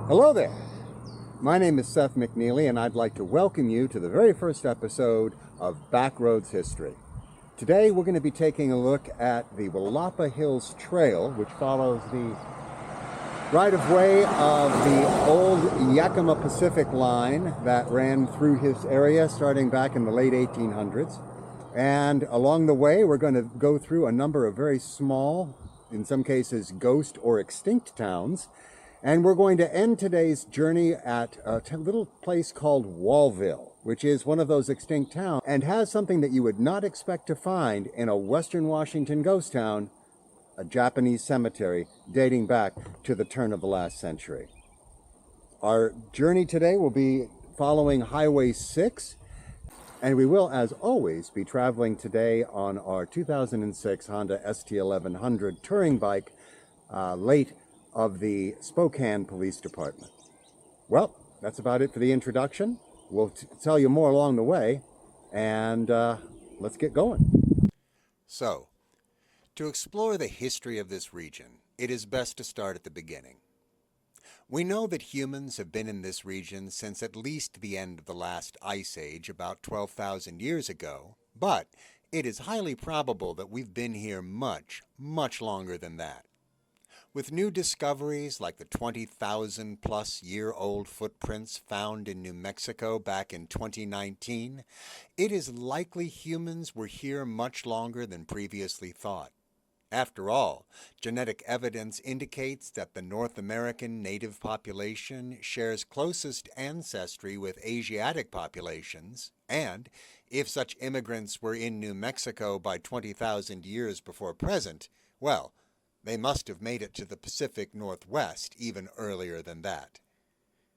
Hello there. My name is Seth McNeely, and I'd like to welcome you to the very first episode of Backroads History. Today we're going to be taking a look at the Willapa Hills Trail, which follows the right-of-way of the old Yakima Pacific line that ran through his area starting back in the late 1800s. And along the way, we're going to go through a number of very small, in some cases ghost or extinct towns. And we're going to end today's journey at a little place called Wallville, which is one of those extinct towns and has something that you would not expect to find in a Western Washington ghost town, a Japanese cemetery dating back to the turn of the last century. Our journey today will be following Highway 6, and we will, as always, be traveling today on our 2006 Honda ST1100 touring bike, late of the Spokane Police Department. Well, that's about it for the introduction. We'll tell you more along the way, and let's get going. So, to explore the history of this region, it is best to start at the beginning. We know that humans have been in this region since at least the end of the last ice age about 12,000 years ago, but it is highly probable that we've been here much, much longer than that. With new discoveries like the 20,000-plus-year-old footprints found in New Mexico back in 2019, it is likely humans were here much longer than previously thought. After all, genetic evidence indicates that the North American native population shares closest ancestry with Asiatic populations, and if such immigrants were in New Mexico by 20,000 years before present, well, they must have made it to the Pacific Northwest even earlier than that.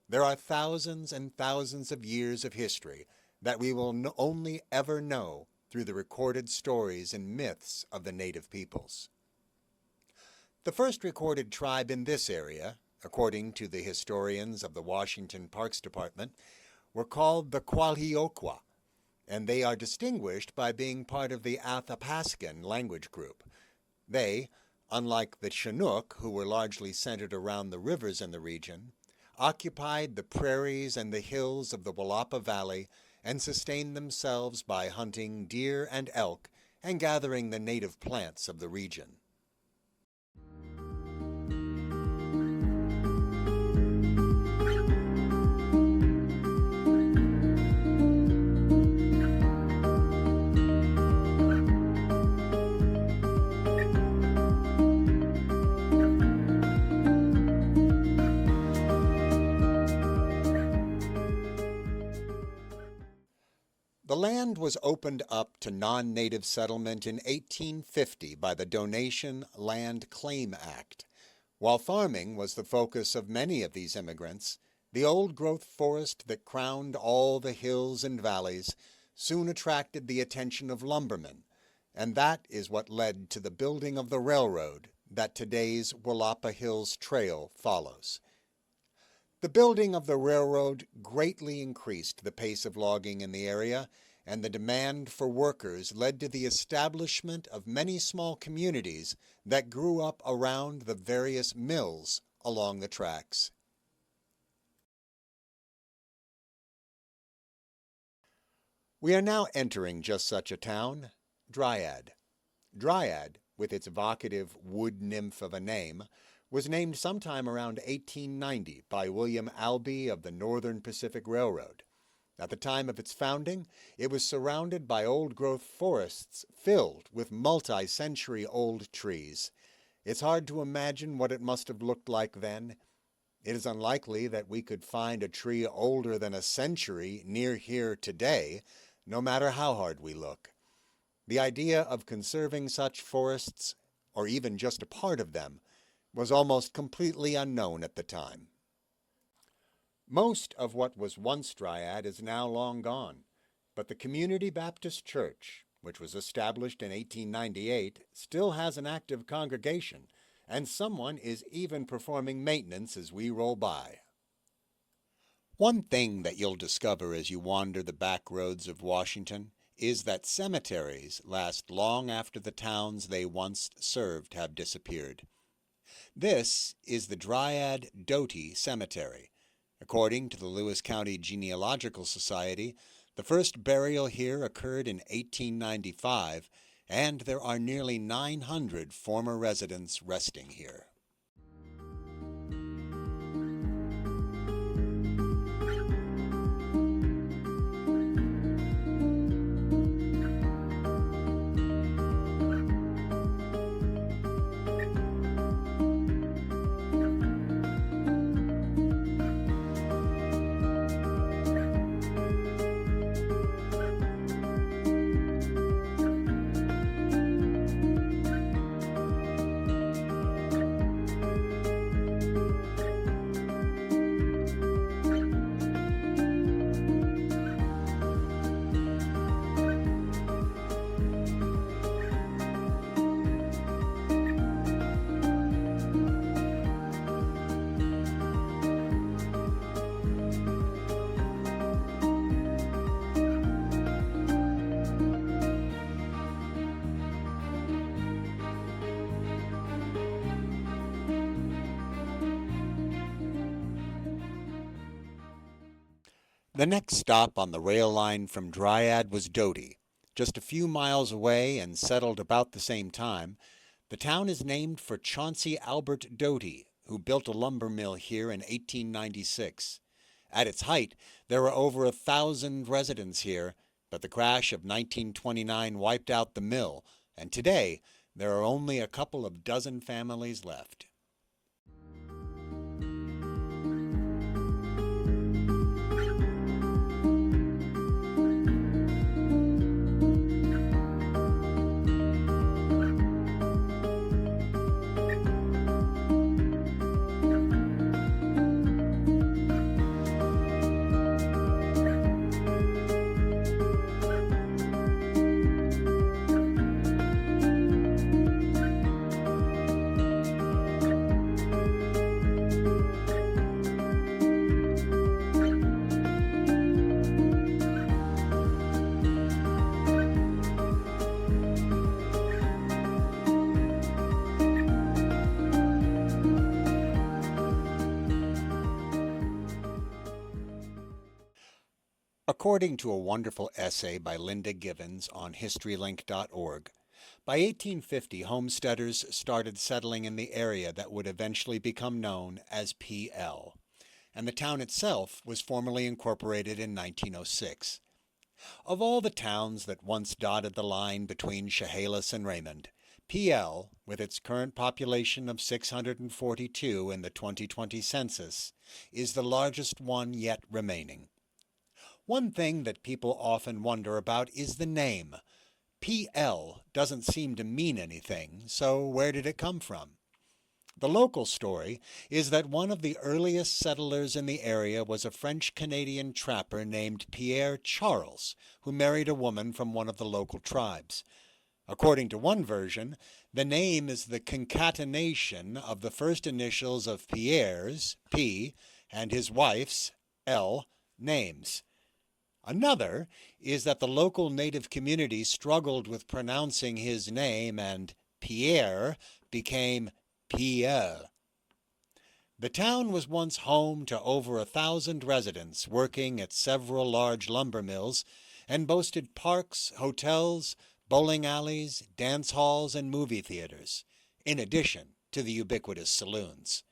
There are thousands and thousands of years of history that we will only ever know through the recorded stories and myths of the native peoples. The first recorded tribe in this area, according to the historians of the Washington Parks Department, were called the Qualhioqua, and they are distinguished by being part of the Athapascan language group. They, unlike the Chinook, who were largely centered around the rivers in the region, occupied the prairies and the hills of the Willapa Valley and sustained themselves by hunting deer and elk and gathering the native plants of the region. The land was opened up to non-native settlement in 1850 by the Donation Land Claim Act. While farming was the focus of many of these immigrants, the old-growth forest that crowned all the hills and valleys soon attracted the attention of lumbermen, and that is what led to the building of the railroad that today's Willapa Hills Trail follows. The building of the railroad greatly increased the pace of logging in the area, and the demand for workers led to the establishment of many small communities that grew up around the various mills along the tracks. We are now entering just such a town, Dryad. Dryad, with its evocative wood nymph of a name, was named sometime around 1890 by William Albee of the Northern Pacific Railroad. At the time of its founding, it was surrounded by old-growth forests filled with multi-century-old trees. It's hard to imagine what it must have looked like then. It is unlikely that we could find a tree older than a century near here today, no matter how hard we look. The idea of conserving such forests, or even just a part of them, was almost completely unknown at the time. Most of what was once Dryad is now long gone, but the Community Baptist Church, which was established in 1898, still has an active congregation, and someone is even performing maintenance as we roll by. One thing that you'll discover as you wander the back roads of Washington is that cemeteries last long after the towns they once served have disappeared. This is the Dryad Doty Cemetery. According to the Lewis County Genealogical Society, the first burial here occurred in 1895, and there are nearly 900 former residents resting here. The next stop on the rail line from Dryad was Doty. Just a few miles away and settled about the same time, the town is named for Chauncey Albert Doty, who built a lumber mill here in 1896. At its height, there were over 1,000 residents here, but the crash of 1929 wiped out the mill, and today there are only a couple of dozen families left. According to a wonderful essay by Linda Givens on HistoryLink.org, by 1850 homesteaders started settling in the area that would eventually become known as PL, and the town itself was formally incorporated in 1906. Of all the towns that once dotted the line between Chehalis and Raymond, PL, with its current population of 642 in the 2020 census, is the largest one yet remaining. One thing that people often wonder about is the name. PL doesn't seem to mean anything, so where did it come from? The local story is that one of the earliest settlers in the area was a French-Canadian trapper named Pierre Charles, who married a woman from one of the local tribes. According to one version, the name is the concatenation of the first initials of Pierre's, P, and his wife's, L, names. Another is that the local native community struggled with pronouncing his name and Pierre became Pierre. The town was once home to over 1,000 residents working at several large lumber mills and boasted parks, hotels, bowling alleys, dance halls, and movie theaters, in addition to the ubiquitous saloons.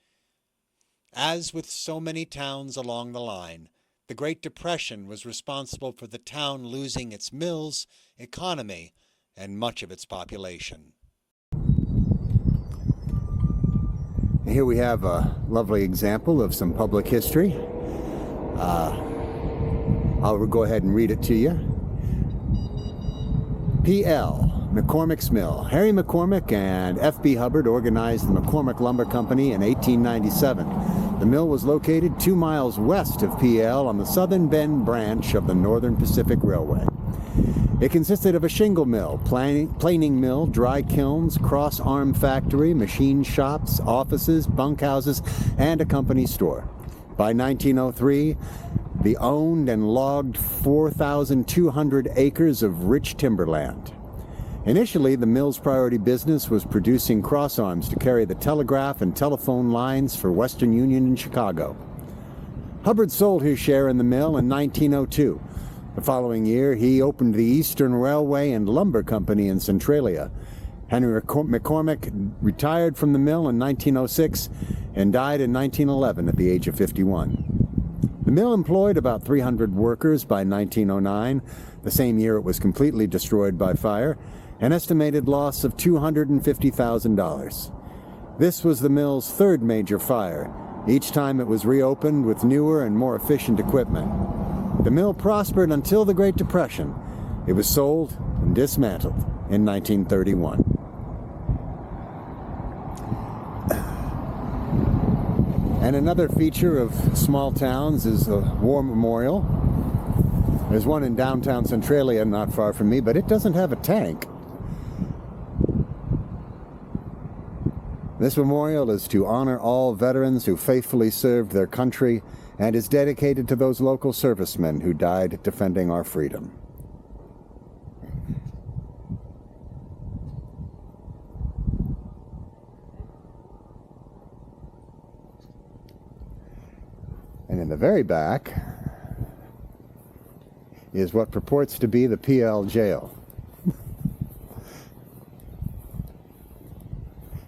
As with so many towns along the line, the Great Depression was responsible for the town losing its mills, economy, and much of its population. Here we have a lovely example of some public history. I'll go ahead and read it to you. P.L. McCormick's Mill. Harry McCormick and F.B. Hubbard organized the McCormick Lumber Company in 1897. The mill was located 2 miles west of P.L. on the Southern Bend branch of the Northern Pacific Railway. It consisted of a shingle mill, planing mill, dry kilns, cross-arm factory, machine shops, offices, bunkhouses, and a company store. By 1903, the owned and logged 4,200 acres of rich timberland. Initially, the mill's priority business was producing crossarms to carry the telegraph and telephone lines for Western Union in Chicago. Hubbard sold his share in the mill in 1902. The following year, he opened the Eastern Railway and Lumber Company in Centralia. Henry McCormick retired from the mill in 1906 and died in 1911 at the age of 51. The mill employed about 300 workers by 1909. The same year it was completely destroyed by fire, an estimated loss of $250,000. This was the mill's third major fire. Each time it was reopened with newer and more efficient equipment. The mill prospered until the Great Depression. It was sold and dismantled in 1931. And another feature of small towns is the War Memorial. There's one in downtown Centralia, not far from me, but it doesn't have a tank. This memorial is to honor all veterans who faithfully served their country and is dedicated to those local servicemen who died defending our freedom. And in the very back is what purports to be the PL jail.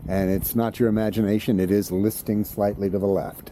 And it's not your imagination, it is listing slightly to the left.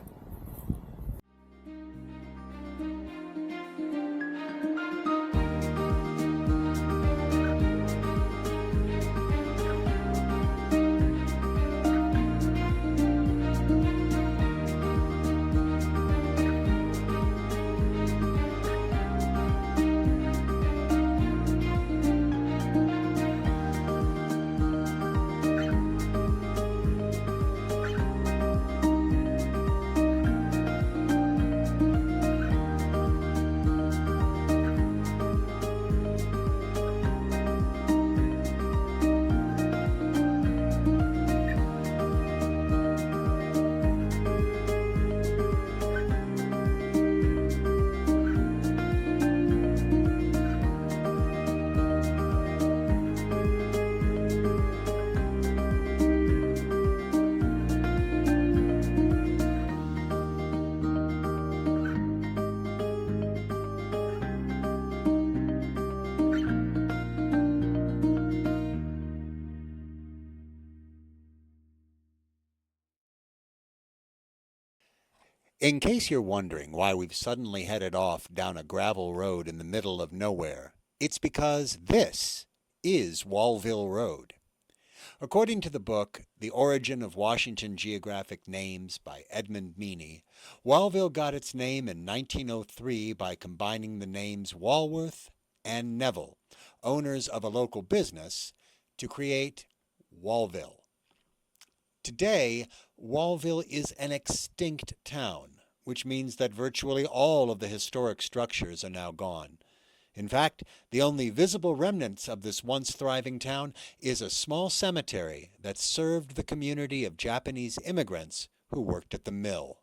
In case you're wondering why we've suddenly headed off down a gravel road in the middle of nowhere, it's because this is Wallville Road. According to the book, The Origin of Washington Geographic Names by Edmund Meany, Wallville got its name in 1903 by combining the names Walworth and Neville, owners of a local business, to create Wallville. Today, Wallville is an extinct town, which means that virtually all of the historic structures are now gone. In fact, the only visible remnants of this once thriving town is a small cemetery that served the community of Japanese immigrants who worked at the mill.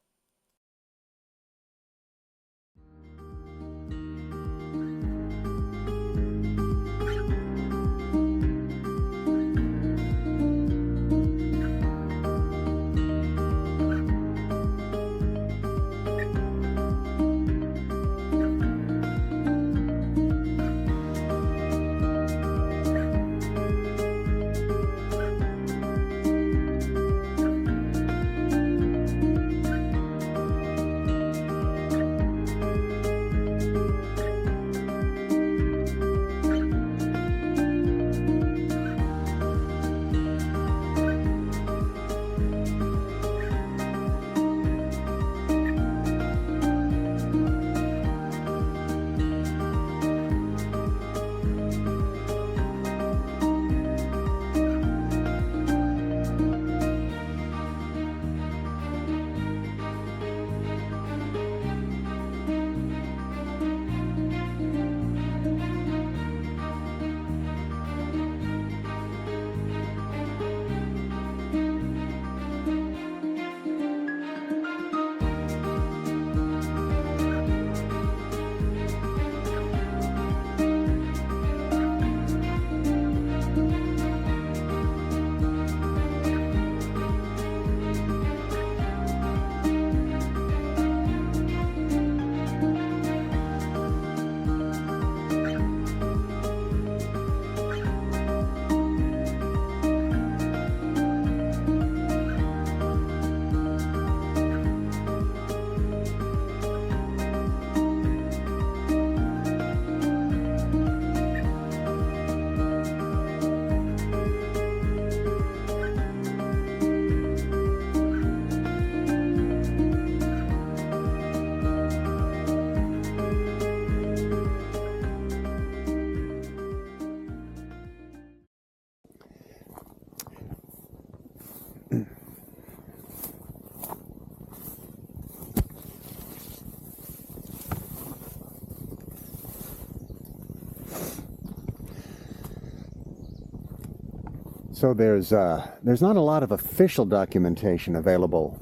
So there's not a lot of official documentation available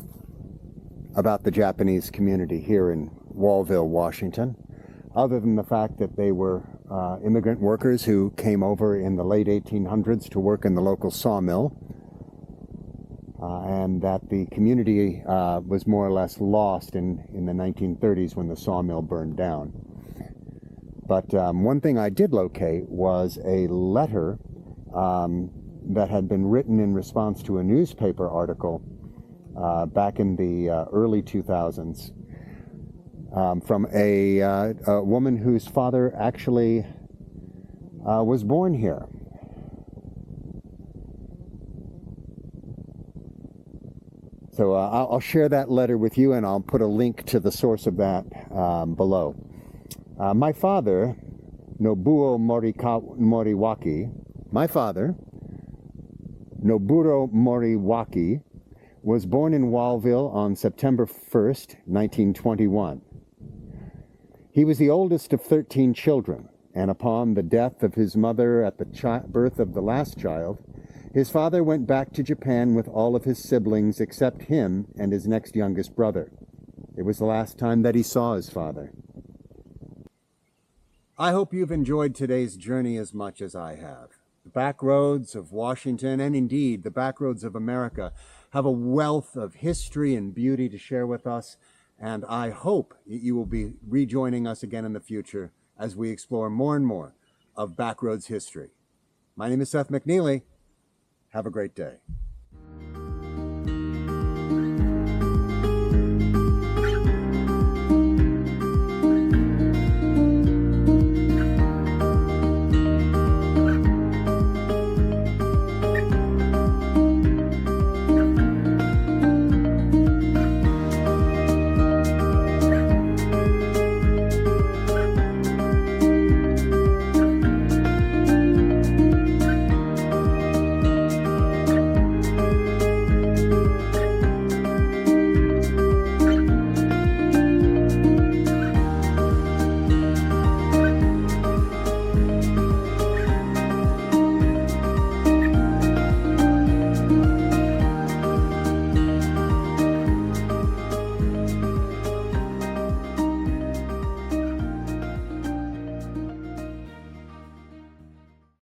about the Japanese community here in Wallville, Washington, other than the fact that they were immigrant workers who came over in the late 1800s to work in the local sawmill, and that the community was more or less lost in the 1930s when the sawmill burned down. But one thing I did locate was a letter that had been written in response to a newspaper article back in the early 2000s from a woman whose father actually was born here. So I'll share that letter with you, and I'll put a link to the source of that below. My father, Noburo Moriwaki, was born in Wallville on September 1st, 1921. He was the oldest of 13 children, and upon the death of his mother at the birth of the last child, his father went back to Japan with all of his siblings except him and his next youngest brother. It was the last time that he saw his father. I hope you've enjoyed today's journey as much as I have. The backroads of Washington, and indeed the backroads of America, have a wealth of history and beauty to share with us, and I hope you will be rejoining us again in the future as we explore more and more of Backroads history. My name is Seth McNeely. Have a great day.